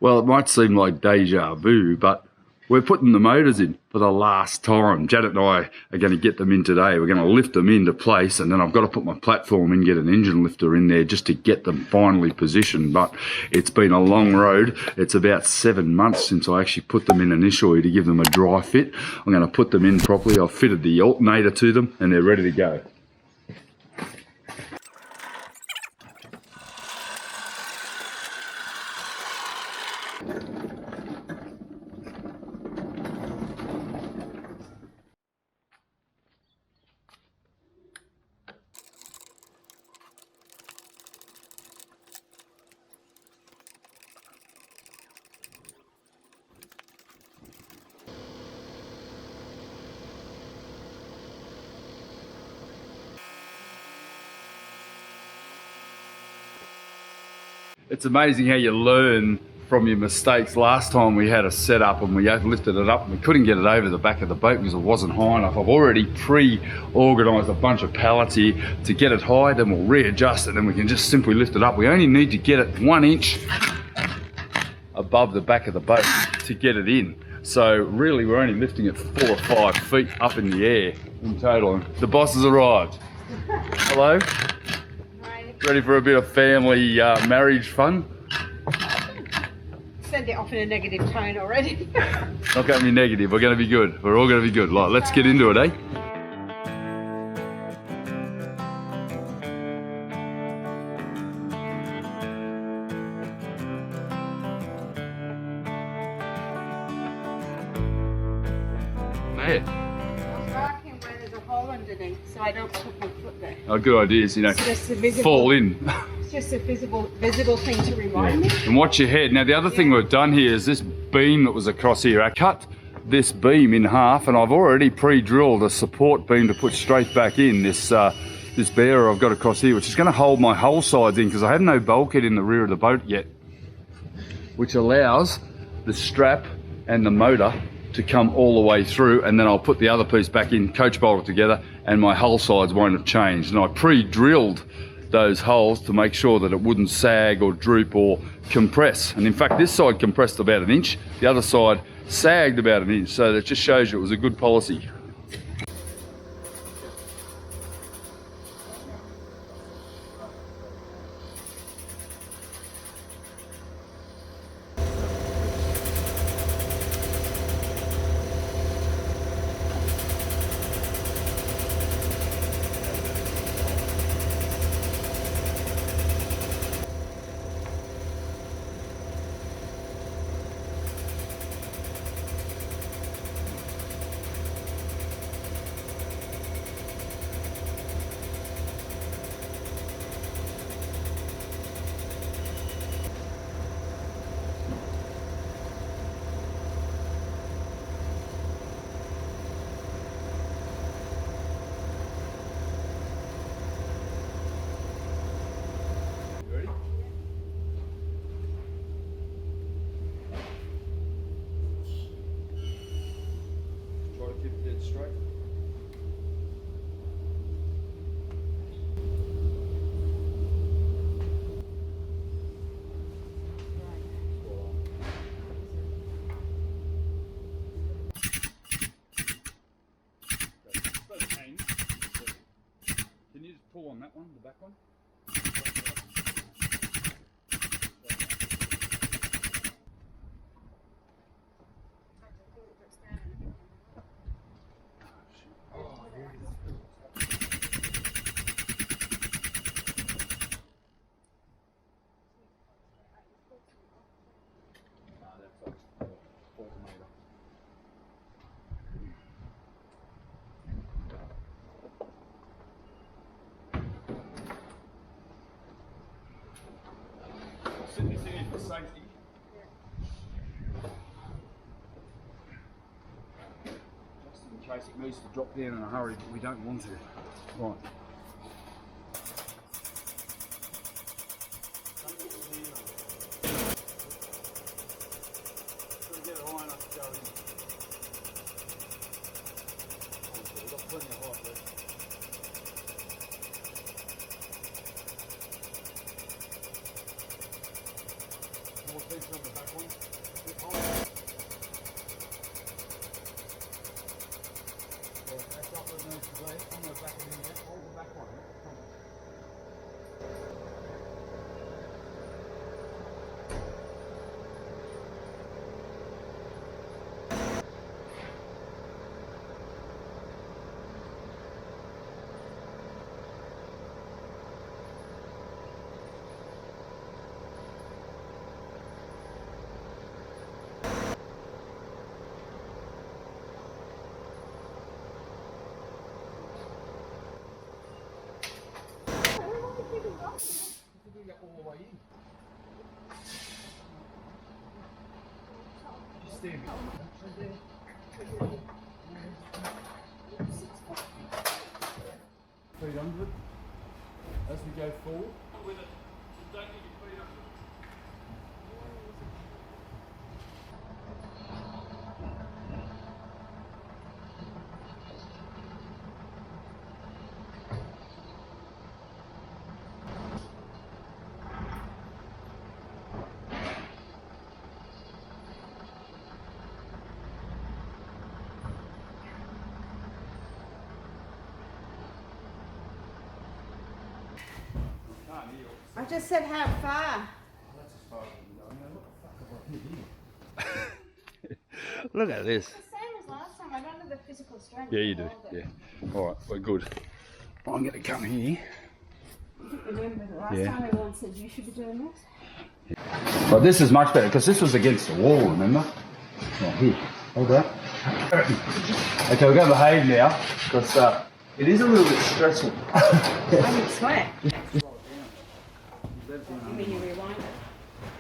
Well, it might seem like deja vu, but we're putting the motors in for the last time. Janet and I are going to get them in today. We're going to lift them into place, and then I've got to put my platform in, get an engine lifter in there just to get them finally positioned. But it's been a long road. It's about 7 months since I actually put them in initially to give them a dry fit. I'm going to put them in properly. I've fitted the alternator to them, and they're ready to go. It's amazing how you learn from your mistakes. Last time we had a setup and we lifted it up and we couldn't get it over the back of the boat because it wasn't high enough. I've already pre-organised a bunch of pallets here to get it high, then we'll readjust it and we can just simply lift it up. We only need to get it 1 inch above the back of the boat to get it in. So really we're only lifting it 4 or 5 feet up in the air in total. The boss has arrived. Hello? Ready for a bit of family marriage fun? Send it off in a negative tone already. Not going to be negative, we're going to be good. We're all going to be good. Like, let's get into it, eh? I was marking where there's a hole underneath so I don't put my foot there. Oh, good ideas, you know, fall in. It's just a visible thing to remind me. And watch your head. Now the other thing we've done here is this beam that was across here. I cut this beam in half and I've already pre-drilled a support beam to put straight back in this this bearer I've got across here, which is going to hold my hull sides in because I have no bulkhead in the rear of the boat yet, which allows the strap and the motor to come all the way through, and then I'll put the other piece back in, coach bolt it together, and my hull sides won't have changed. And I pre-drilled those holes to make sure that it wouldn't sag or droop or compress. And in fact, this side compressed about 1 inch, the other side sagged about 1 inch, so that just shows you it was a good policy. Straight. Can you just pull on that one, the back one? Sit this in here for safety. Just in case it needs to drop down in a hurry, but we don't want to. Right. Get it high enough to go in. We've got plenty of height there. More Feet under it as we go forward. With it. Don't get your feet under it. I just said how far. That's as far as we can go. What the fuck have I hit here? Look at this. It's the same as last time. I don't have the physical strength. Yeah, to you do. hold it. Yeah. All right, we're good. I'm going to come here. Remember the last time everyone said you should be doing this? But this is much better because this was against the wall, remember? Right, here. Hold that. Okay, we're going to behave now because it is a little bit stressful. I would swear. You mean you rewind it?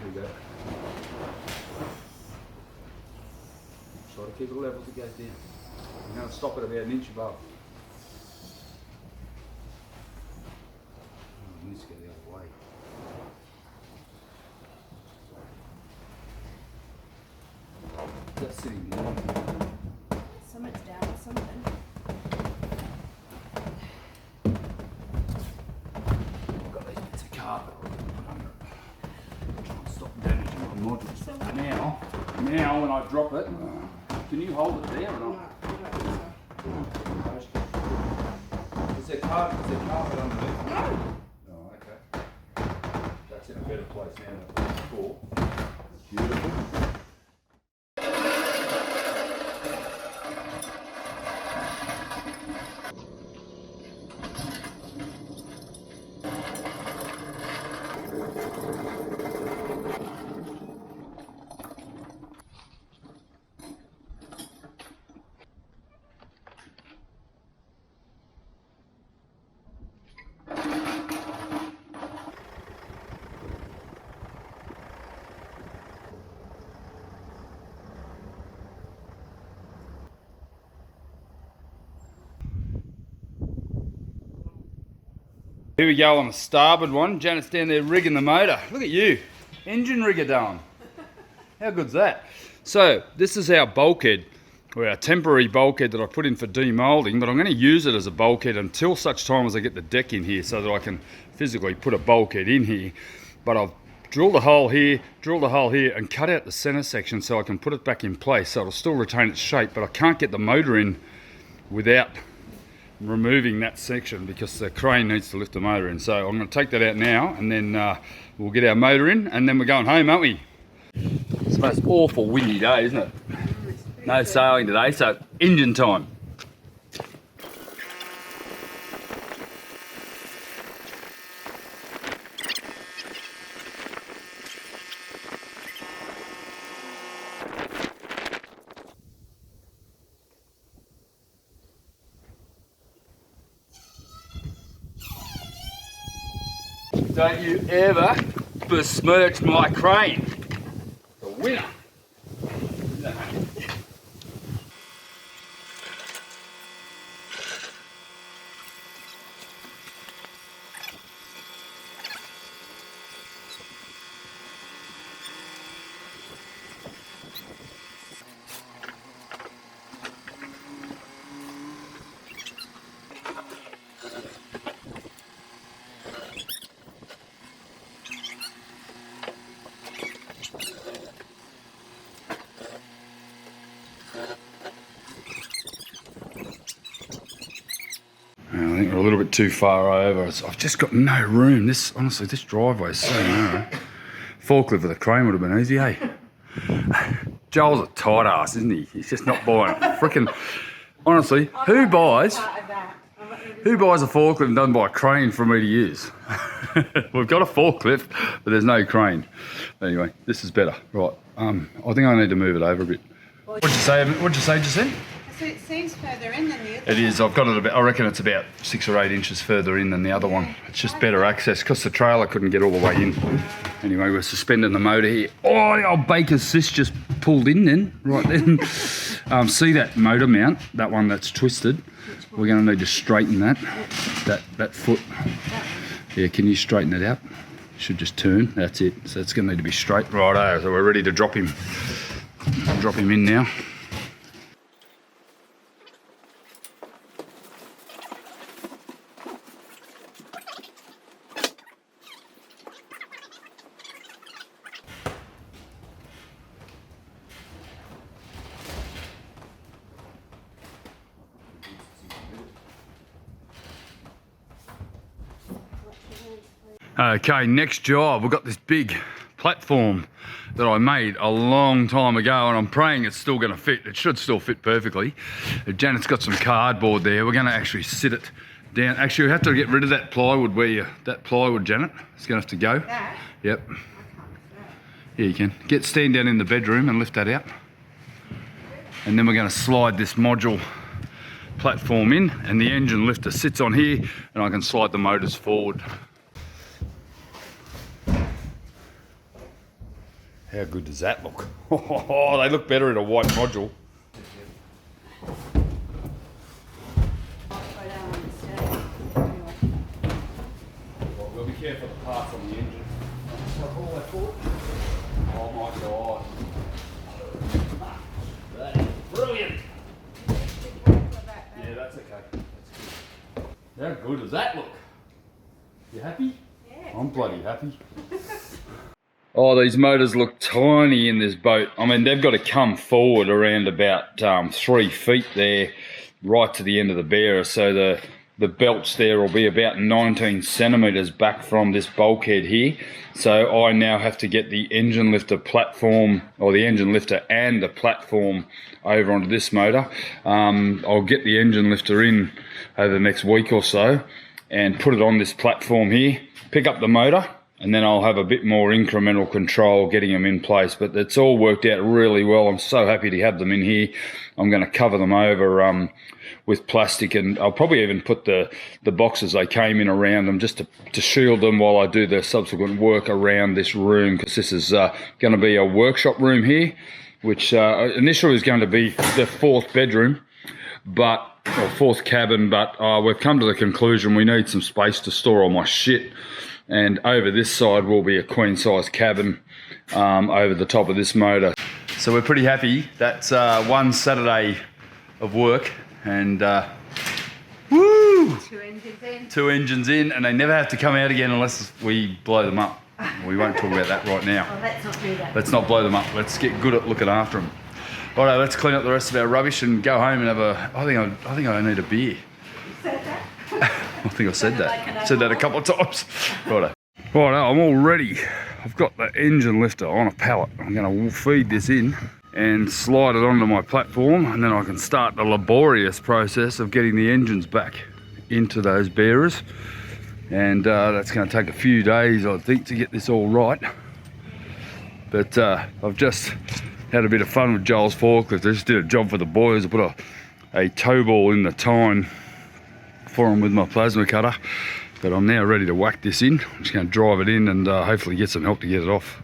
There you go. Try to keep it level as it goes down. I'm going to stop it about an inch above. Oh, it needs to go the other way. That's sitting down. Something's down with something. I've got these bits of carpet I can put under it. Try and stop damaging my modules. Now when I drop it, can you hold it there or not? Is there carpet underneath? No. Oh, okay. That's in a better place now than it was before. That's beautiful. Here we go on the starboard one. Janet's down there rigging the motor. Look at you, engine rigger down. How good's that? So this is our bulkhead, or our temporary bulkhead that I put in for demoulding, but I'm going to use it as a bulkhead until such time as I get the deck in here so that I can physically put a bulkhead in here. But I've drilled a hole here, and cut out the center section so I can put it back in place so it'll still retain its shape, but I can't get the motor in without removing that section because the crane needs to lift the motor in. So I'm going to take that out now and then we'll get our motor in and then we're going home, aren't we? It's the most awful windy day, isn't it? No sailing today, so engine time. Don't you ever besmirch my crane. The winner. They're a little bit too far over. I've just got no room. Honestly, this driveway is so narrow. Forklift with a crane would have been easy, eh? Joel's a tight ass, isn't he? He's just not buying it. Freaking, honestly, who buys a forklift done by a crane for me to use? We've got a forklift, but there's no crane. Anyway, this is better. Right, I think I need to move it over a bit. What'd you say just then? So it seems further in than the other. It is. I've got it about, I reckon it's about 6 or 8 inches further in than the other one. It's just better access because the trailer couldn't get all the way in. Anyway, we're suspending the motor here. Oh, the old baker's cyst just pulled in then, right then. See that motor mount, that one that's twisted? We're going to need to straighten that foot. Yeah, can you straighten it out? Should just turn, that's it. So it's going to need to be straight. Righto, so we're ready to drop him. I'll drop him in now. Okay, next job. We've got this big platform that I made a long time ago, and I'm praying it's still going to fit. It should still fit perfectly. Janet's got some cardboard there. We're going to actually sit it down. Actually, we have to get rid of that plywood that plywood, Janet. It's going to have to go. That? Yep. Yeah, you can. Stand down in the bedroom and lift that out. And then we're going to slide this module platform in, and the engine lifter sits on here, and I can slide the motors forward. How good does that look? Oh, they look better in a white module. Well, be careful of the parts on the engine. Oh my God. That is brilliant. Yeah, that's okay. That's good. How good does that look? You happy? Yeah. I'm bloody happy. Oh, these motors look tiny in this boat. I mean, they've got to come forward around about 3 feet there, right to the end of the bearer. So the belts there will be about 19 centimetres back from this bulkhead here. So I now have to get the engine lifter platform, or the engine lifter and the platform over onto this motor. I'll get the engine lifter in over the next week or so and put it on this platform here, pick up the motor, and then I'll have a bit more incremental control getting them in place. But it's all worked out really well. I'm so happy to have them in here. I'm going to cover them over with plastic, and I'll probably even put the boxes they came in around them just to shield them while I do the subsequent work around this room, because this is going to be a workshop room here, which initially was going to be the 4th bedroom, or 4th cabin, but we've come to the conclusion we need some space to store all my shit. And over this side will be a queen size cabin over the top of this motor. So we're pretty happy. That's one Saturday of work, and woo! 2 engines in. 2 engines in, and they never have to come out again unless we blow them up. We won't talk about that right now. Oh, let's not do that. Let's not blow them up. Let's get good at looking after them. All right, let's clean up the rest of our rubbish and go home and have a. I think I need a beer. Said that? I think I said that. Said that a couple of times. Righto. Righto, I'm all ready. I've got the engine lifter on a pallet. I'm going to feed this in and slide it onto my platform, and then I can start the laborious process of getting the engines back into those bearers. And that's going to take a few days, I think, to get this all right. But I've just had a bit of fun with Joel's forklift. I just did a job for the boys. I put a tow ball in the tine for them with my plasma cutter, but I'm now ready to whack this in. I'm just going to drive it in and hopefully get some help to get it off.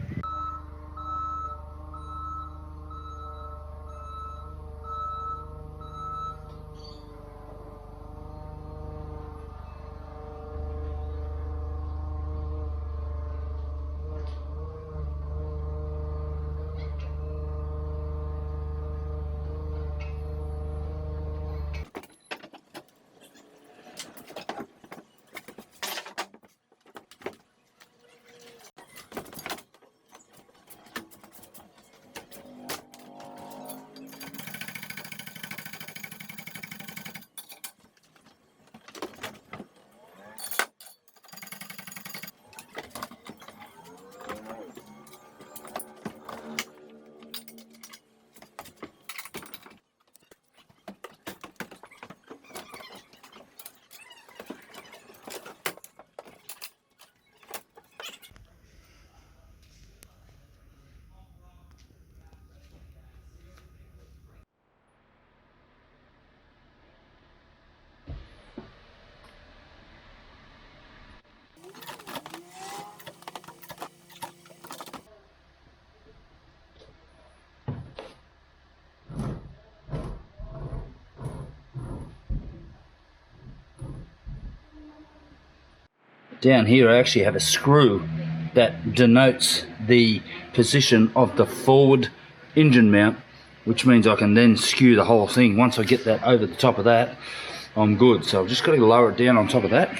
down here I actually have a screw that denotes the position of the forward engine mount, which means I can then skew the whole thing. Once I get that over the top of that, I'm good. So I've just got to lower it down on top of that.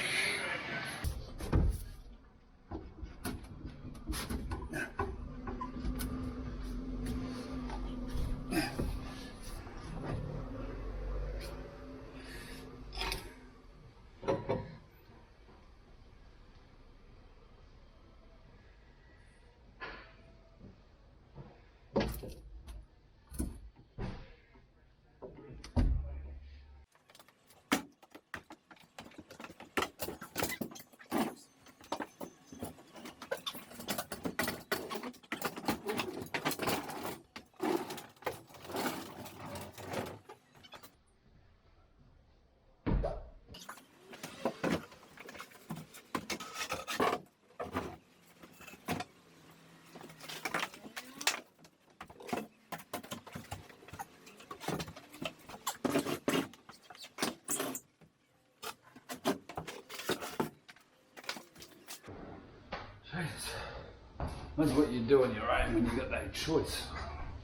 That's what you do on your own when you've got no choice.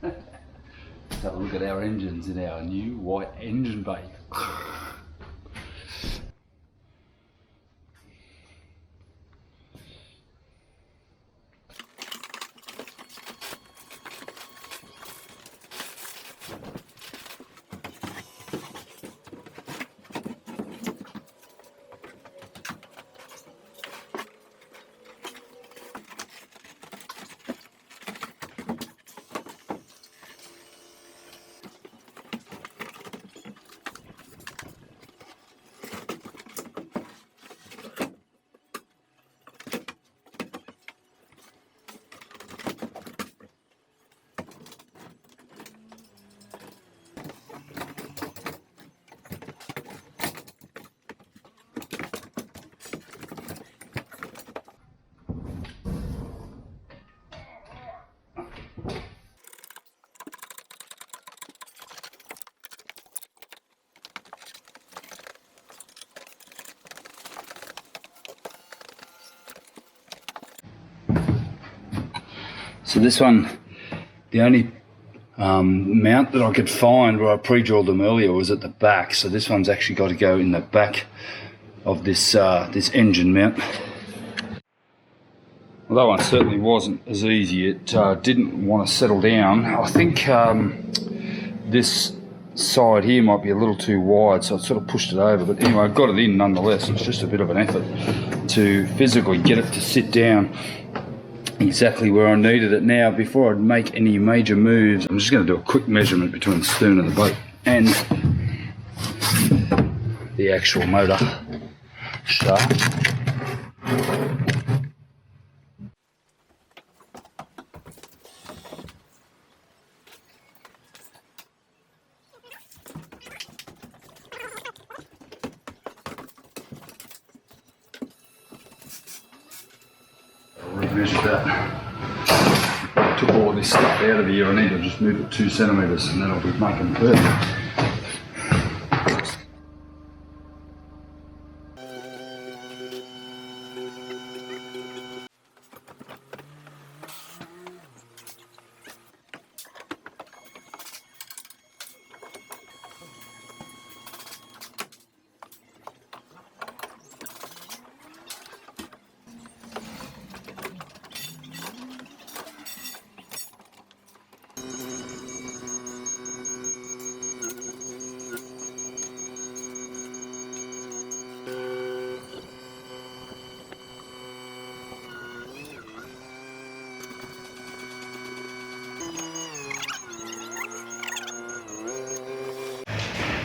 Let's have a look at our engines in our new white engine bay. So this one, the only mount that I could find where I pre-drilled them earlier was at the back. So this one's actually got to go in the back of this this engine mount. Well, that one certainly wasn't as easy. It didn't want to settle down. I think this side here might be a little too wide, so I sort of pushed it over. But anyway, I got it in nonetheless. It's just a bit of an effort to physically get it to sit down exactly where I needed it. Now, before I make any major moves, I'm just going to do a quick measurement between the stern of the boat and the actual motor shaft. Measured that. Took all of this stuff out of here. I need to just move it 2 centimetres and that'll be making perfect.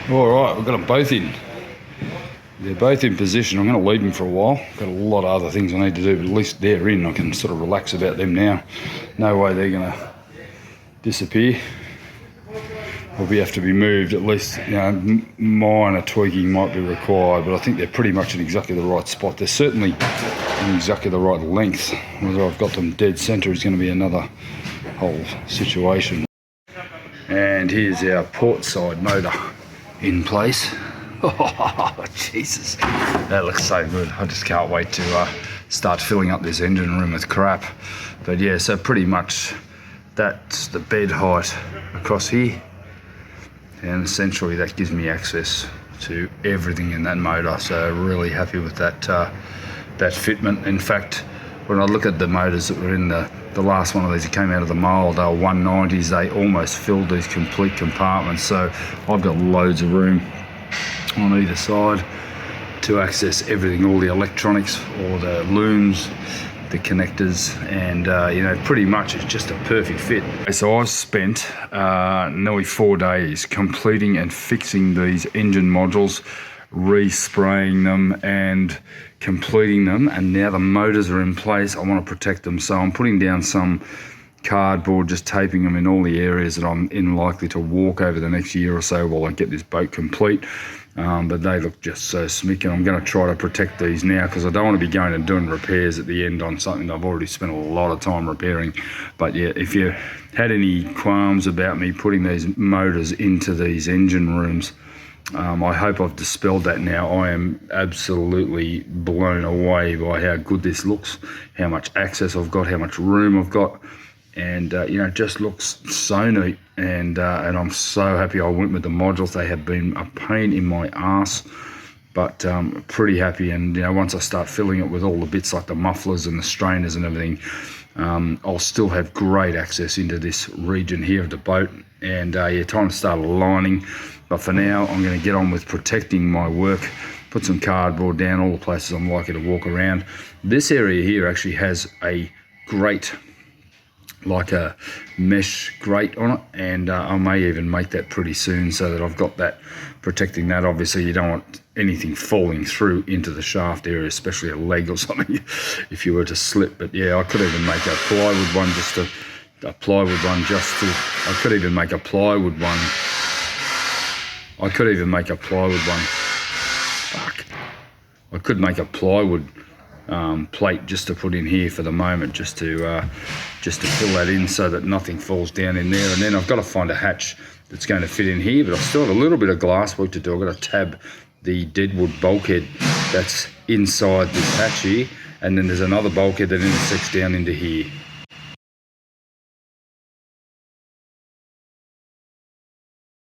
Alright, we've got them both in. They're both in position. I'm going to leave them for a while. Got a lot of other things I need to do, but at least they're in. I can sort of relax about them now. No way they're going to disappear or have to be moved. At least, you know, minor tweaking might be required, but I think they're pretty much in exactly the right spot. They're certainly in exactly the right length. Whether I've got them dead centre is going to be another whole situation. And here's our port side motor in place. Oh, Jesus. That looks so good. I just can't wait to start filling up this engine room with crap. But yeah, so pretty much that's the bed height across here. And essentially that gives me access to everything in that motor. So really happy with that, that fitment. In fact, when I look at the motors that were in the last one of these that came out of the mould, they were 190s, they almost filled these complete compartments. So I've got loads of room on either side to access everything, all the electronics, all the looms, the connectors, and you know, pretty much it's just a perfect fit. So I've spent nearly 4 days completing and fixing these engine modules, respraying them and completing them, and now the motors are in place. I want to protect them, so I'm putting down some cardboard, just taping them in all the areas that I'm likely to walk over the next year or so while I get this boat complete. But they look just so smick, and I'm going to try to protect these now because I don't want to be going and doing repairs at the end on something I've already spent a lot of time repairing. But yeah, if you had any qualms about me putting these motors into these engine rooms, I hope I've dispelled that now. I am absolutely blown away by how good this looks, how much access I've got, how much room I've got, and you know, it just looks so neat. And I'm so happy I went with the modules. They have been a pain in my ass, but pretty happy. And you know, once I start filling it with all the bits like the mufflers and the strainers and everything, I'll still have great access into this region here of the boat. And yeah, time to start aligning. But for now, I'm going to get on with protecting my work, put some cardboard down all the places I'm likely to walk around. This area here actually has a grate, like a mesh grate on it, and I may even make that pretty soon so that I've got that protecting that. Obviously you don't want anything falling through into the shaft area, especially a leg or something if you were to slip. But yeah, I could even make a plywood one, I could even make a plywood one. I could make a plywood plate just to put in here for the moment, just to fill that in so that nothing falls down in there. And then I've got to find a hatch that's going to fit in here, but I still have a little bit of glass work to do. I've got to tab the deadwood bulkhead that's inside this hatch here, and then there's another bulkhead that intersects down into here.